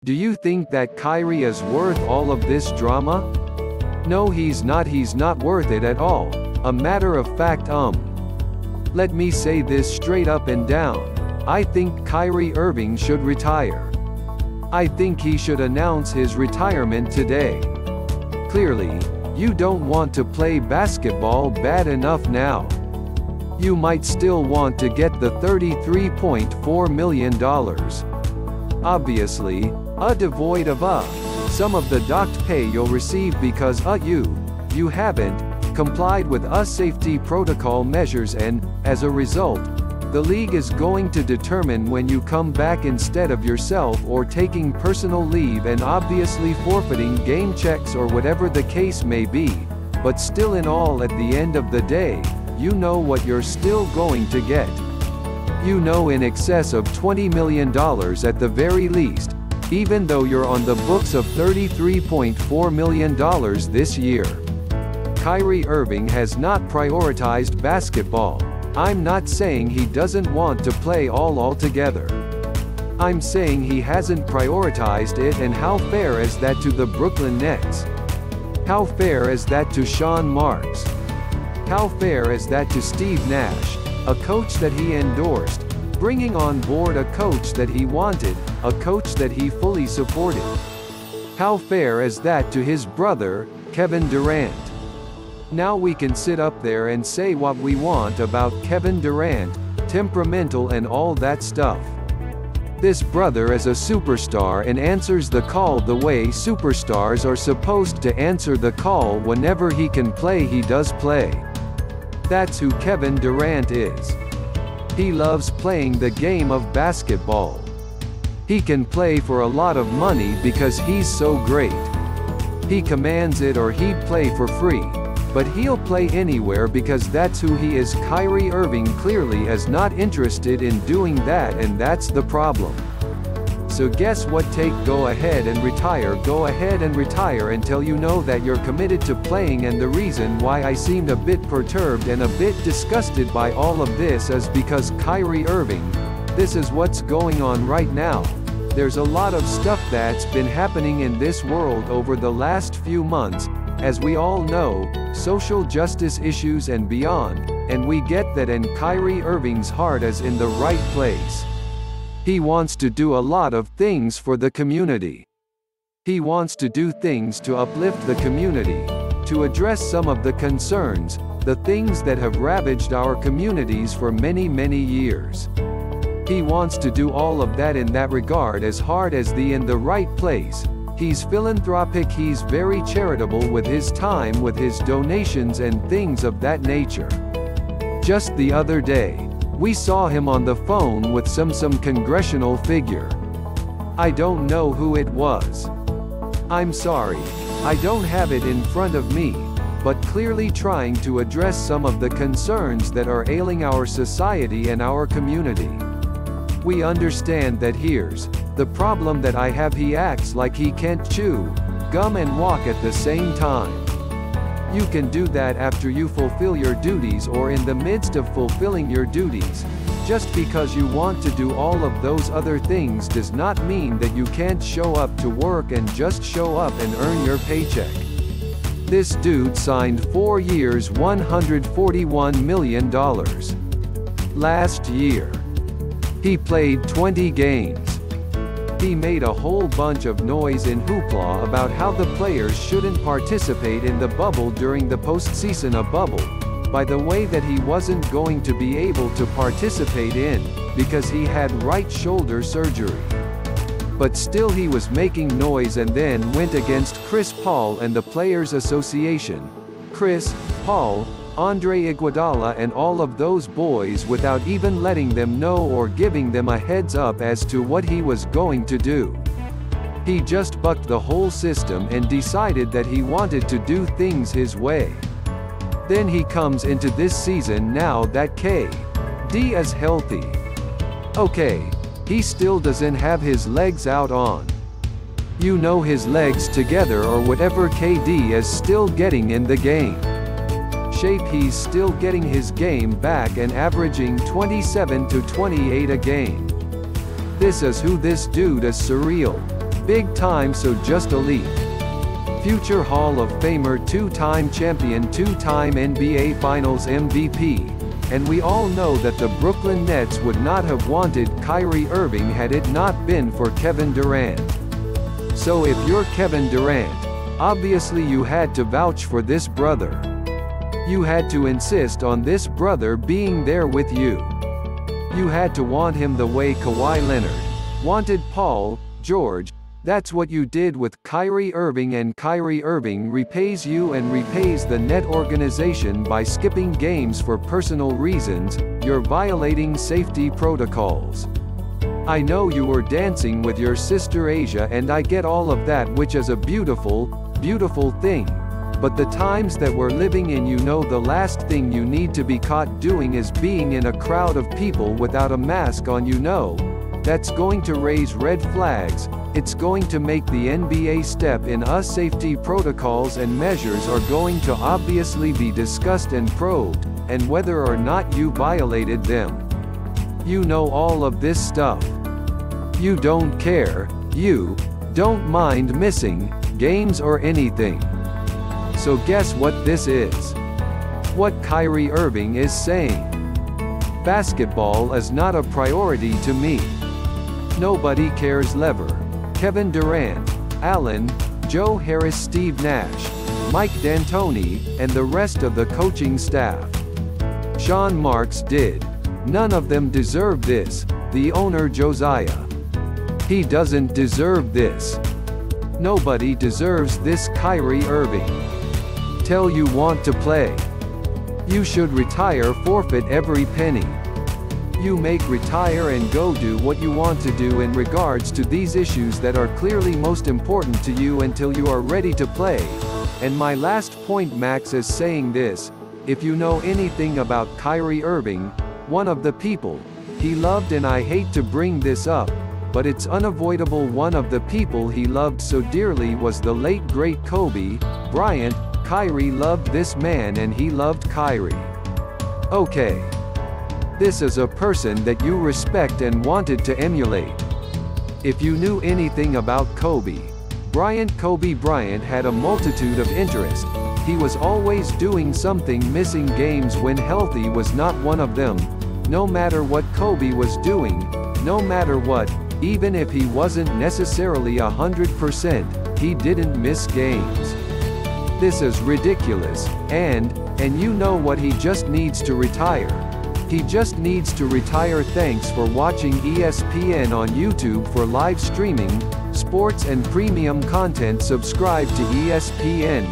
Do you think that Kyrie is worth all of this drama? No, he's not worth it at all. A matter of fact, let me say this straight up and down. I think Kyrie Irving should retire. I think he should announce his retirement today. Clearly, you don't want to play basketball bad enough now. You might still want to get the $33.4 million. Obviously, devoid of some of the docked pay you'll receive because you haven't complied with safety protocol measures, and, as a result, the league is going to determine when you come back instead of yourself or taking personal leave and obviously forfeiting game checks or whatever the case may be. But still, in all, at the end of the day, you know what you're still going to get. You know, in excess of $20 million at the very least, even though you're on the books of $33.4 million this year. Kyrie Irving has not prioritized basketball. I'm not saying he doesn't want to play altogether. I'm saying he hasn't prioritized it, and how fair is that to the Brooklyn Nets? How fair is that to Sean Marks? How fair is that to Steve Nash, a coach that he endorsed, bringing on board a coach that he wanted, a coach that he fully supported? How fair is that to his brother, Kevin Durant? Now we can sit up there and say what we want about Kevin Durant, temperamental and all that stuff. This brother is a superstar and answers the call the way superstars are supposed to answer the call. Whenever he can play, he does play. That's who Kevin Durant is. He loves playing the game of basketball. He can play for a lot of money because he's so great. He commands it, or he'd play for free. But he'll play anywhere because that's who he is. Kyrie Irving clearly is not interested in doing that, and that's the problem. So guess what? Go ahead and retire. Go ahead and retire until you know that you're committed to playing. And the reason why I seemed a bit perturbed and a bit disgusted by all of this is because Kyrie Irving, this is what's going on right now. There's a lot of stuff that's been happening in this world over the last few months, as we all know, social justice issues and beyond, and we get that, and Kyrie Irving's heart is in the right place. He wants to do a lot of things for the community. He wants to do things to uplift the community, to address some of the concerns, the things that have ravaged our communities for many, many years. He wants to do all of that in that regard as hard as in the right place. He's philanthropic, he's very charitable with his time, with his donations and things of that nature. Just the other day, we saw him on the phone with some congressional figure. I don't know who it was. I'm sorry, I don't have it in front of me, but clearly trying to address some of the concerns that are ailing our society and our community. We understand that. Here's the problem that I have: he acts like he can't chew gum and walk at the same time. You can do that after you fulfill your duties or in the midst of fulfilling your duties. Just because you want to do all of those other things does not mean that you can't show up to work and just show up and earn your paycheck. This dude signed 4 years, $141 million. Last year, he played 20 games. He made a whole bunch of noise and hoopla about how the players shouldn't participate in the bubble during the postseason. A bubble, by the way, that he wasn't going to be able to participate in, because he had right shoulder surgery. But still he was making noise, and then went against Chris Paul and the Players Association. Chris Paul, Andre Iguodala and all of those boys, without even letting them know or giving them a heads up as to what he was going to do. He just bucked the whole system and decided that he wanted to do things his way. Then he comes into this season now that KD is healthy. Okay, he still doesn't have his legs out on, his legs together or whatever. KD is still getting in the game shape. He's still getting his game back and averaging 27 to 28 a game. This is who this dude is. Surreal. Big time, so just elite. Future Hall of Famer, two-time champion, two-time NBA Finals MVP. And we all know that the Brooklyn Nets would not have wanted Kyrie Irving had it not been for Kevin Durant. So if you're Kevin Durant, obviously you had to vouch for this brother. You had to insist on this brother being there with you. You had to want him the way Kawhi Leonard wanted Paul George. That's what you did with Kyrie Irving, and Kyrie Irving repays you and repays the net organization by skipping games for personal reasons. You're violating safety protocols. I know you were dancing with your sister Asia, and I get all of that, which is a beautiful, beautiful thing. But the times that we're living in, you know, the last thing you need to be caught doing is being in a crowd of people without a mask on, you know. That's going to raise red flags. It's going to make the NBA step in. Us safety protocols and measures are going to obviously be discussed and probed, and whether or not you violated them. You know all of this stuff. You don't care. You don't mind missing games or anything. So guess what this is? What Kyrie Irving is saying. Basketball is not a priority to me. Nobody cares. Lever. Kevin Durant, Allen, Joe Harris, Steve Nash, Mike D'Antoni, and the rest of the coaching staff. Sean Marks did. None of them deserve this. The owner Josiah. He doesn't deserve this. Nobody deserves this. Kyrie Irving. Tell you want to play. You should retire, forfeit every penny. You make retire and go do what you want to do in regards to these issues that are clearly most important to you until you are ready to play. And my last point, Max is saying this: if you know anything about Kyrie Irving, one of the people he loved, and I hate to bring this up, but it's unavoidable, one of the people he loved so dearly was the late great Kobe Bryant. Kyrie loved this man and he loved Kyrie. Okay. This is a person that you respect and wanted to emulate. If you knew anything about Kobe Bryant had a multitude of interests. He was always doing something. Missing games when healthy was not one of them. No matter what Kobe was doing, no matter what, even if he wasn't necessarily 100%, he didn't miss games. This is ridiculous, and you know what, he just needs to retire. He just needs to retire. Thanks for watching ESPN on YouTube. For live streaming, sports and premium content, subscribe to ESPN+.